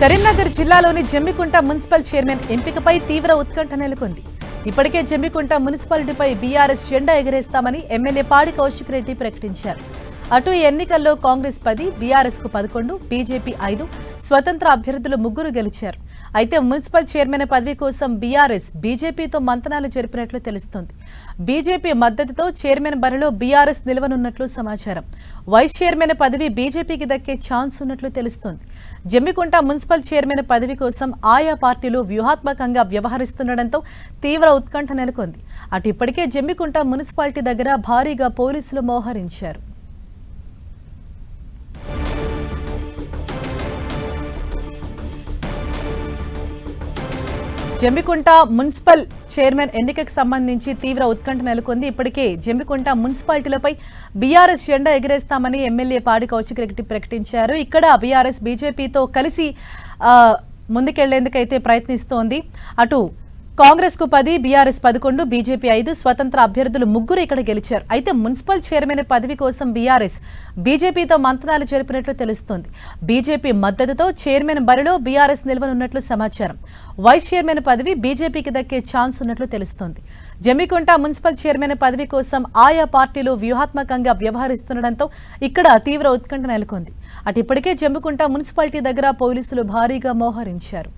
కరీంనగర్ జిల్లాలోని Jammikunta municipal chairman ఎంపికపై తీవ్ర ఉత్కంఠ నెలకొంది. ఇప్పటికే జమ్మికుంట మున్సిపాలిటీపై బీఆర్ఎస్ జెండా ఎగరేస్తామని ఎమ్మెల్యే పాడి కౌశిక్ రెడ్డి ప్రకటించారు. అటు ఈ ఎన్నికల్లో కాంగ్రెస్ 10, బీఆర్ఎస్ కు 11, బీజేపీ 5, స్వతంత్ర అభ్యర్థులు 3 గెలిచారు. అయితే మున్సిపల్ చైర్మన్ పదవి కోసం బీఆర్ఎస్ బీజేపీతో మంతనాలు జరిపినట్లు తెలుస్తోంది. బీజేపీ మద్దతుతో చైర్మన్ బరిలో బీఆర్ఎస్ నిలవనున్నట్లు సమాచారం. వైస్ చైర్మన్ పదవి బీజేపీకి దక్కే ఛాన్స్ ఉన్నట్లు తెలుస్తోంది. జమ్మికుంట మున్సిపల్ చైర్మన్ పదవి కోసం ఆయా పార్టీలు వ్యూహాత్మకంగా వ్యవహరిస్తుండటంతో తీవ్ర ఉత్కంఠ నెలకొంది. అటు ఇప్పటికే జమ్మికుంట మున్సిపాలిటీ దగ్గర భారీగా పోలీసులు మోహరించారు. జమ్మికుంట మున్సిపల్ చైర్మన్ ఎన్నికకు సంబంధించి తీవ్ర ఉత్కంఠ నెలకొంది. ఇప్పటికే జమ్మికుంట మున్సిపాలిటీలపై బీఆర్ఎస్ జెండా ఎగరేస్తామని ఎమ్మెల్యే పాడి కౌశిక్ రెడ్డి ప్రకటించారు. ఇక్కడ బీఆర్ఎస్ బీజేపీతో కలిసి ముందుకెళ్లేందుకైతే ప్రయత్నిస్తోంది. అటు కాంగ్రెస్ కు 10, బీఆర్ఎస్ 11, బీజేపీ 5, స్వతంత్ర అభ్యర్థులు 3 ఇక్కడ గెలిచారు. అయితే మున్సిపల్ చైర్మన్ పదవి కోసం బీఆర్ఎస్ బీజేపీతో మంతనాలు జరిపినట్లు తెలుస్తోంది. బీజేపీ మద్దతుతో చైర్మన్ బరిలో బీఆర్ఎస్ నిలవనున్నట్లు సమాచారం. వైస్ చైర్మన్ పదవి బీజేపీకి దక్కే ఛాన్స్ ఉన్నట్లు తెలుస్తోంది. జమ్మికుంట మున్సిపల్ చైర్మన్ పదవి కోసం ఆయా పార్టీలు వ్యూహాత్మకంగా వ్యవహరిస్తుండటంతో ఇక్కడ తీవ్ర ఉత్కంఠ నెలకొంది. అటు ఇప్పటికే జమ్మికుంట మున్సిపాలిటీ దగ్గర పోలీసులు భారీగా మోహరించారు.